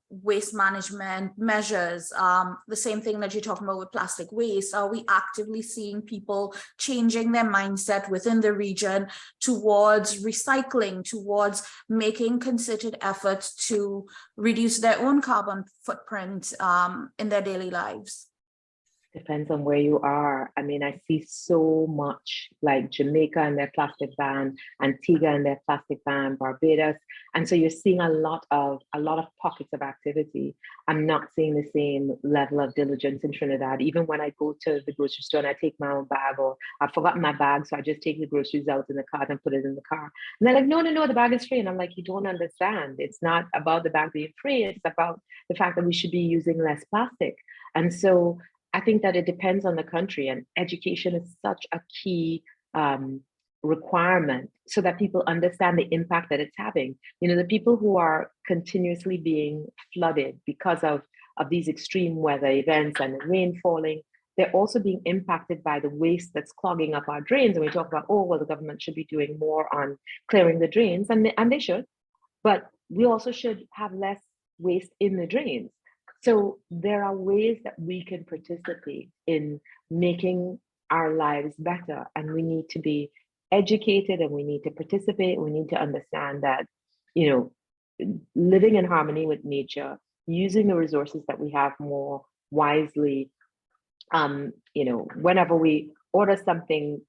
waste management measures, the same thing that you're talking about with plastic waste? Are we actively seeing people changing their mindset within the region towards recycling, towards making concerted efforts to reduce their own carbon footprint in their daily lives? Depends on where you are. I mean, I see so much, like Jamaica and their plastic ban, Antigua and their plastic ban, Barbados. And so you're seeing a lot of pockets of activity. I'm not seeing the same level of diligence in Trinidad. Even when I go to the grocery store and I take my own bag, or I've forgotten my bag, so I just take the groceries out in the cart and put it in the car. And they're like, no, the bag is free. And I'm like, you don't understand. It's not about the bag being free. It's about the fact that we should be using less plastic. And so I think that it depends on the country, and education is such a key requirement so that people understand the impact that it's having. You know, the people who are continuously being flooded because of these extreme weather events and the rain falling, they're also being impacted by the waste that's clogging up our drains. And we talk about, oh, well, the government should be doing more on clearing the drains, and they should, but we also should have less waste in the drains. So there are ways that we can participate in making our lives better, and we need to be educated, and we need to participate. We need to understand that, you know, living in harmony with nature, using the resources that we have more wisely. You know, whenever we order something,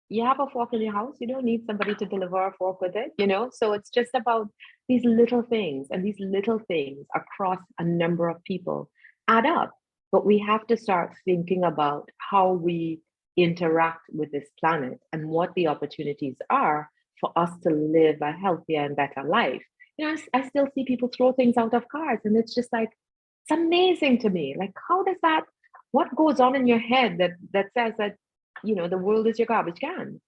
you have a fork in your house, you don't need somebody to deliver a fork with it, you know? So it's just about these little things, and these little things across a number of people add up. But we have to start thinking about how we interact with this planet and what the opportunities are for us to live a healthier and better life. You know, I still see people throw things out of cars, and it's just like, it's amazing to me. Like, how does that, what goes on in your head that says that, you know, the world is your garbage can?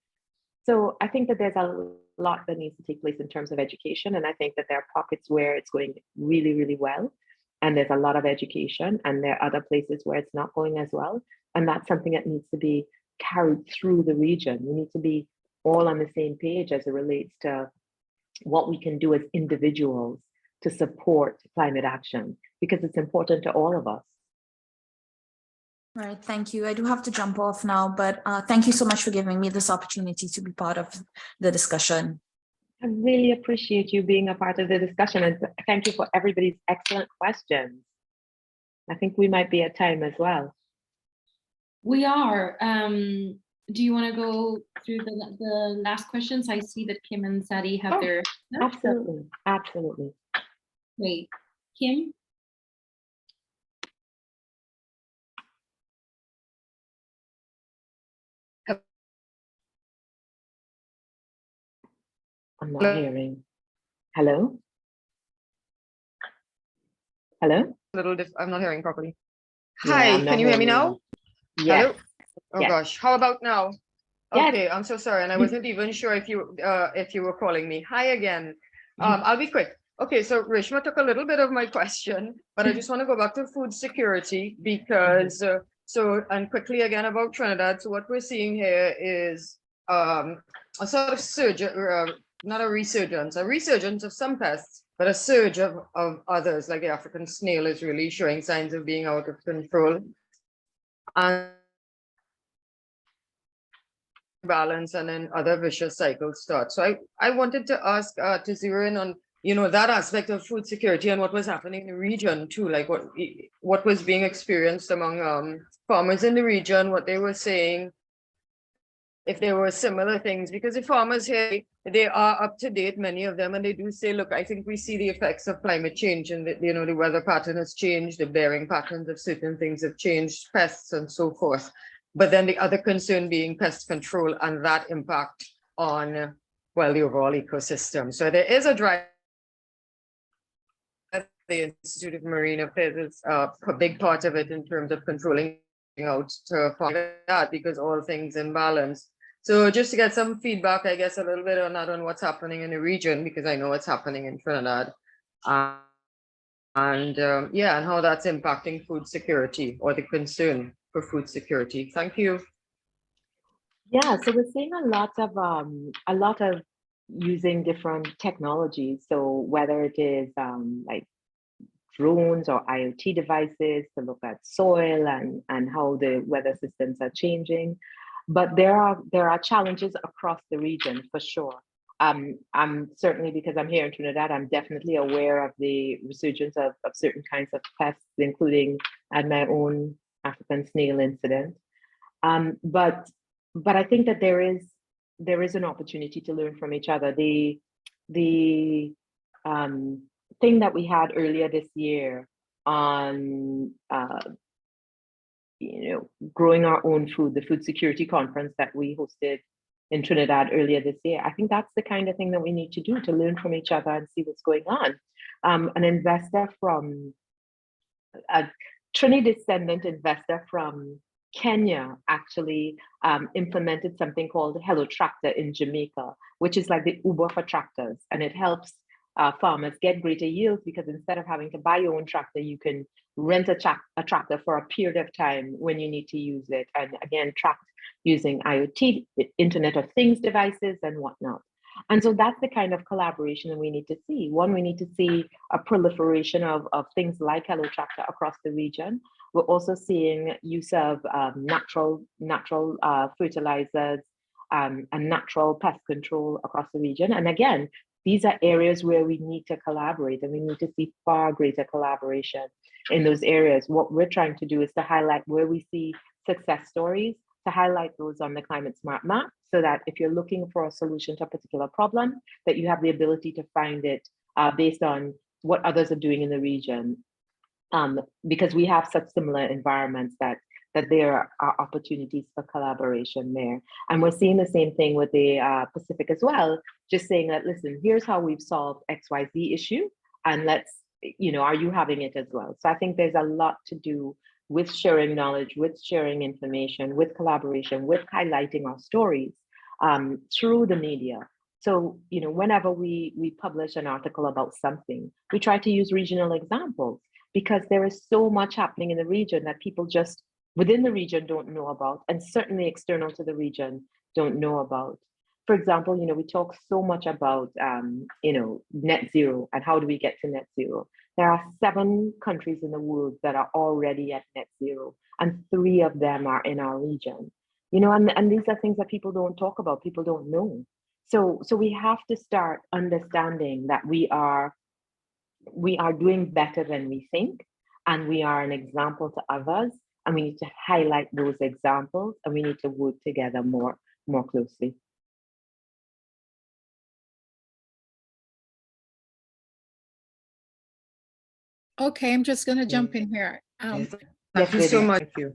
So I think that there's a lot that needs to take place in terms of education. And I think that there are pockets where it's going really, really well. And there's a lot of education, and there are other places where it's not going as well. And that's something that needs to be carried through the region. We need to be all on the same page as it relates to what we can do as individuals to support climate action, because it's important to all of us. All right, thank you. I do have to jump off now, but thank you so much for giving me this opportunity to be part of the discussion. I really appreciate you being a part of the discussion, and thank you for everybody's excellent questions. I think we might be at time as well. We are. Do you want to go through the last questions? I see that Kim and Sadie have their... Absolutely, absolutely. Wait, Kim? I'm not hearing. Hello? Hello? I'm not hearing properly. Yeah, Hi, can you hear me now? Yes. Hello? Oh Yes. gosh, how about now? Yes. Okay, I'm so sorry, and I wasn't even sure if you were calling me. Hi again. I'll be quick. Okay, so Rishma took a little bit of my question, but I just want to go back to food security because, and quickly again about Trinidad. So what we're seeing here is a sort of surge, not a resurgence of some pests, but a surge of others, like the African snail is really showing signs of being out of control. And balance, and then other vicious cycles start. So I wanted to ask to zero in on that aspect of food security and what was happening in the region too, like what was being experienced among farmers in the region, what they were saying, if there were similar things, because the farmers here, they are up to date, many of them, and they do say, look, I think we see the effects of climate change, and the weather pattern has changed, the bearing patterns of certain things have changed, pests and so forth. But then the other concern being pest control and that impact on, well, the overall ecosystem. So there is a drive. The Institute of Marine Affairs is a big part of it in terms of controlling out to farm that, because all things in balance. So just to get some feedback, I guess, a little bit on that, on what's happening in the region, because I know what's happening in Trinidad. And how that's impacting food security, or the concern for food security. Thank you. Yeah, so we're seeing a lot of using different technologies. So whether it is like drones or IoT devices to look at soil and how the weather systems are changing. But there are challenges across the region for sure. I'm certainly, because I'm here in Trinidad, I'm definitely aware of the resurgence of certain kinds of pests, including at my own African snail incident. But I think that there is an opportunity to learn from each other. The thing that we had earlier this year on growing our own food, the food security conference that we hosted in Trinidad earlier this year, I think that's the kind of thing that we need to do, to learn from each other and see what's going on. An investor from a Trini descendant investor from Kenya actually implemented something called Hello Tractor in Jamaica, which is like the Uber for tractors, and it helps farmers get greater yields, because instead of having to buy your own tractor, you can rent a tractor for a period of time when you need to use it, and again tracked using IoT, Internet of Things devices and whatnot. And so that's the kind of collaboration that we need to see. One, we need to see a proliferation of things like Hello Tractor across the region. We're also seeing use of natural fertilizers and natural pest control across the region. And again, these are areas where we need to collaborate, and we need to see far greater collaboration in those areas. What we're trying to do is to highlight where we see success stories, to highlight those on the Climate Smart Map, so that if you're looking for a solution to a particular problem, that you have the ability to find it based on what others are doing in the region. Because we have such similar environments that there are opportunities for collaboration there. And we're seeing the same thing with the Pacific as well, just saying that, listen, here's how we've solved XYZ issue, and let's, are you having it as well? So I think there's a lot to do with sharing knowledge, with sharing information, with collaboration, with highlighting our stories through the media. So, whenever we publish an article about something, we try to use regional examples, because there is so much happening in the region that people just within the region don't know about, and certainly external to the region don't know about. For example, we talk so much about, net zero and how do we get to net zero. There are 7 countries in the world that are already at net zero, and 3 of them are in our region. And these are things that people don't talk about, people don't know. So we have to start understanding that we are doing better than we think, and we are an example to others, and we need to highlight those examples, and we need to work together more closely. Okay, I'm just going to jump in here. Thank you so much. Thank you.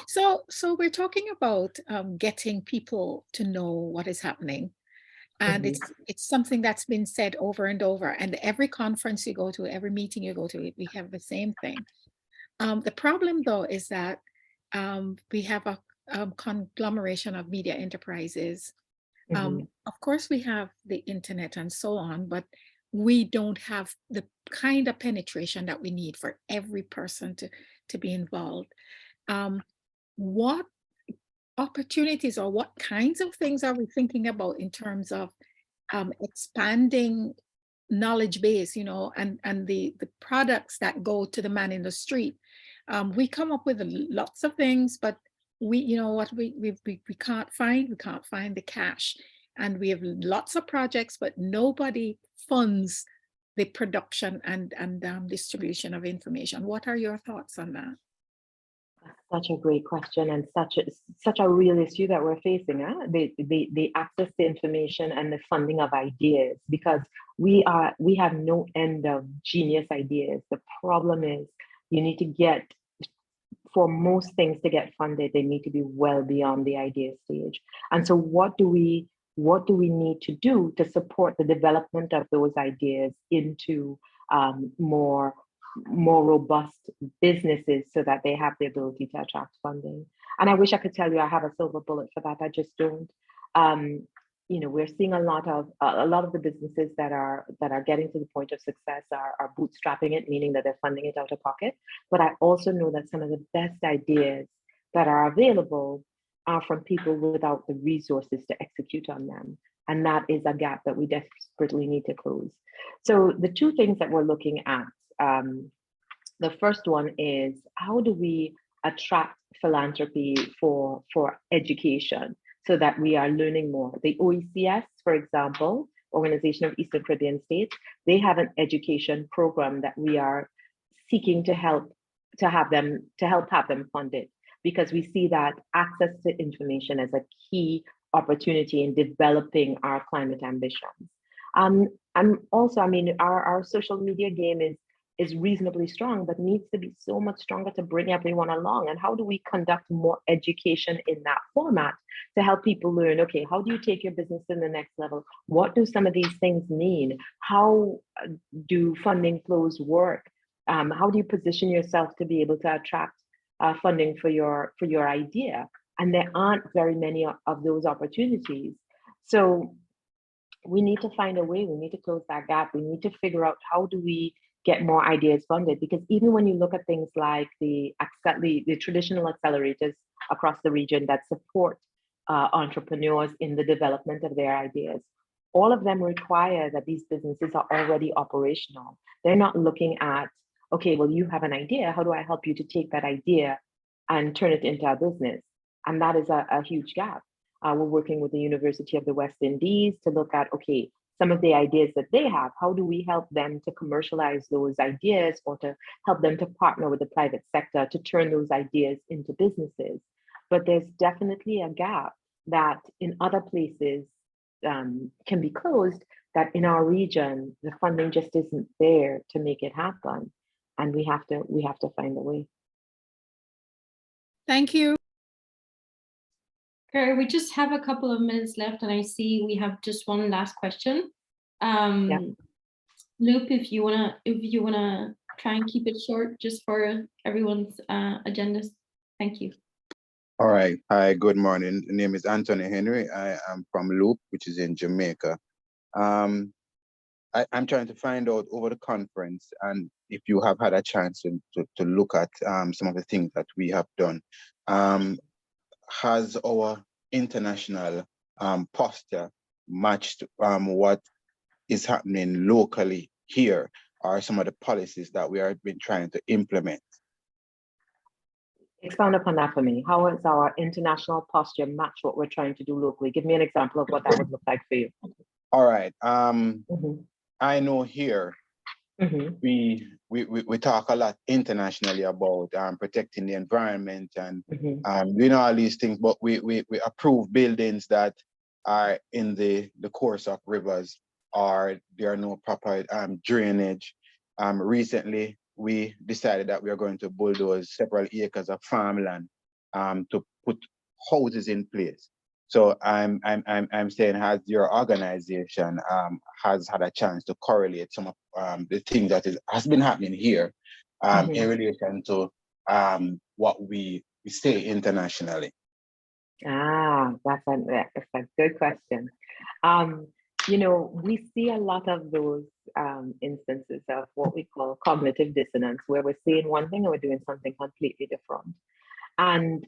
So we're talking about getting people to know what is happening. And it's something that's been said over and over. And every conference you go to, every meeting you go to, we have the same thing. The problem, though, is that we have a conglomeration of media enterprises Of course, we have the internet and so on, but we don't have the kind of penetration that we need for every person to be involved. What opportunities or what kinds of things are we thinking about in terms of expanding knowledge base, and the products that go to the man in the street? We come up with lots of things, but we can't find the cash, and we have lots of projects, but nobody funds the production and distribution of information. What are your thoughts on that? Such a great question, and such a real issue that we're facing, the access to information and the funding of ideas, because we have no end of genius ideas. The problem is you need to get, for most things to get funded, they need to be well beyond the idea stage. And so what do we need to do to support the development of those ideas into more robust businesses so that they have the ability to attract funding? And I wish I could tell you I have a silver bullet for that. I just don't. We're seeing a lot of the businesses that are getting to the point of success are bootstrapping it, meaning that they're funding it out of pocket. But I also know that some of the best ideas that are available are from people without the resources to execute on them. And that is a gap that we desperately need to close. So the two things that we're looking at, the first one is, how do we attract philanthropy for education so that we are learning more? The OECS, for example, Organization of Eastern Caribbean States, they have an education program that we are seeking to help have them funded, because we see that access to information as a key opportunity in developing our climate ambitions. And also, our social media game is reasonably strong, but needs to be so much stronger to bring everyone along. And how do we conduct more education in that format to help people learn, okay, how do you take your business to the next level? What do some of these things mean? How do funding flows work? How do you position yourself to be able to attract funding for your idea? And there aren't very many of those opportunities. So we need to find a way, we need to close that gap. We need to figure out, how do we get more ideas funded? Because even when you look at things like the traditional accelerators across the region that support entrepreneurs in the development of their ideas, all of them require that these businesses are already operational. They're not looking at, okay, well, you have an idea, how do I help you to take that idea and turn it into a business? And that is a huge gap. We're working with the University of the West Indies to look at, okay, some of the ideas that they have, how do we help them to commercialize those ideas, or to help them to partner with the private sector to turn those ideas into businesses? But there's definitely a gap that in other places can be closed, that in our region, the funding just isn't there to make it happen. And we have to find a way. Thank you. Carrie, we just have a couple of minutes left, and I see we have just one last question. Luke, if you wanna try and keep it short, just for everyone's agendas. Thank you. All right. Hi, good morning. The name is Anthony Henry. I am from Loop, which is in Jamaica. I'm trying to find out over the conference, and if you have had a chance to look at some of the things that we have done. Has our international posture matched what is happening locally here, or some of the policies that we have been trying to implement? Expound upon that for me. How is our international posture match what we're trying to do locally? Give me an example of what that would look like for you. All right. I know here we talk a lot internationally about protecting the environment and all these things, but we approve buildings that are in the course of rivers, or there are no proper drainage. Recently, we decided that we are going to bulldoze several acres of farmland to put houses in place. So I'm saying, has your organization has had a chance to correlate some of the things that has been happening here in relation to what we say internationally? That's a good question. We see a lot of those instances of what we call cognitive dissonance, where we're saying one thing and we're doing something completely different. And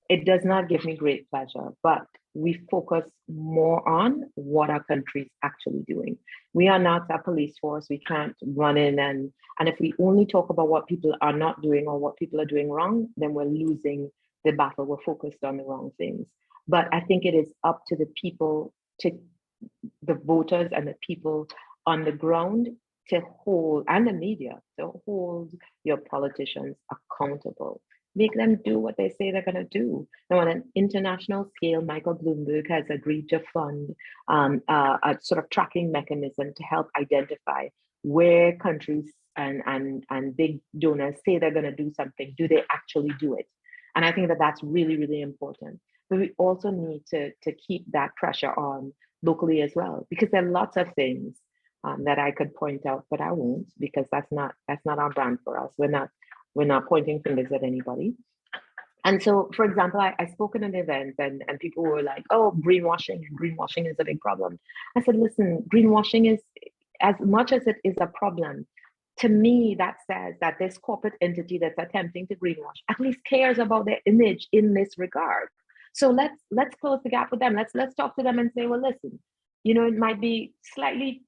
it does not give me great pleasure, but we focus more on what our country's actually doing. We are not a police force. We can't run in and if we only talk about what people are not doing or what people are doing wrong, then we're losing the battle. We're focused on the wrong things. But I think it is up to the people, to the voters and the people on the ground to hold, and the media, to hold your politicians accountable. Make them do what they say they're going to do. Now, on an international scale, Michael Bloomberg has agreed to fund a sort of tracking mechanism to help identify where countries and big donors say they're going to do something. Do they actually do it? And I think that that's really, really important. But we also need to keep that pressure on locally as well, because there are lots of things that I could point out, but I won't, because that's not our brand for us. We're not pointing fingers at anybody. And so, for example, I spoke in an event and people were like, oh, greenwashing is a big problem. I said, listen, greenwashing is, as much as it is a problem, to me, that says that this corporate entity that's attempting to greenwash at least cares about their image in this regard. So let's close the gap with them. Let's talk to them and say, well, listen, it might be slightly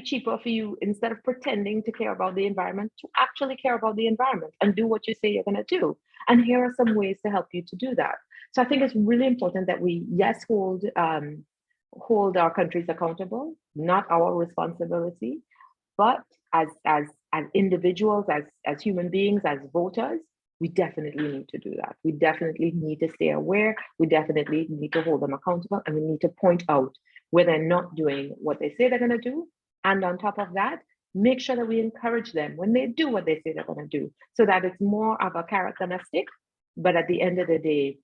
cheaper for you, instead of pretending to care about the environment, to actually care about the environment and do what you say you're going to do. And here are some ways to help you to do that. So I think it's really important that we, yes, hold our countries accountable, not our responsibility, but as individuals, as human beings, as voters, we definitely need to do that. We definitely need to stay aware. We definitely need to hold them accountable, and we need to point out where they're not doing what they say they're going to do. And on top of that, make sure that we encourage them when they do what they say they're going to do, so that it's more of a carrot than a stick. But at the end of the day,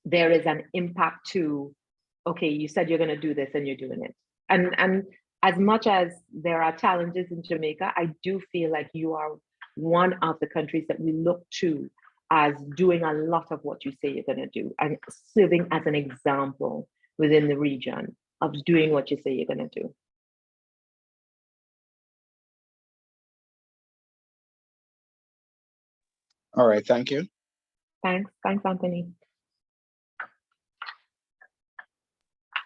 there is an impact to, okay, you said you're going to do this and you're doing it. And as much as there are challenges in Jamaica, I do feel like you are one of the countries that we look to as doing a lot of what you say you're going to do, and serving as an example within the region of doing what you say you're going to do. All right, thank you. Thanks, Anthony.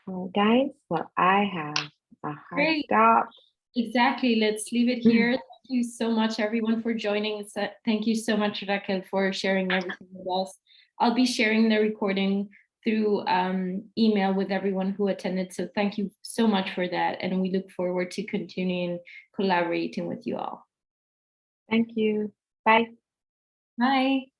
Well, guys, well, I have a hard stop. Exactly, let's leave it here. Thank you so much, everyone, for joining. Thank you so much, Racquel, for sharing everything with us. I'll be sharing the recording through email with everyone who attended. So thank you so much for that. And we look forward to continuing collaborating with you all. Thank you. Bye. Bye.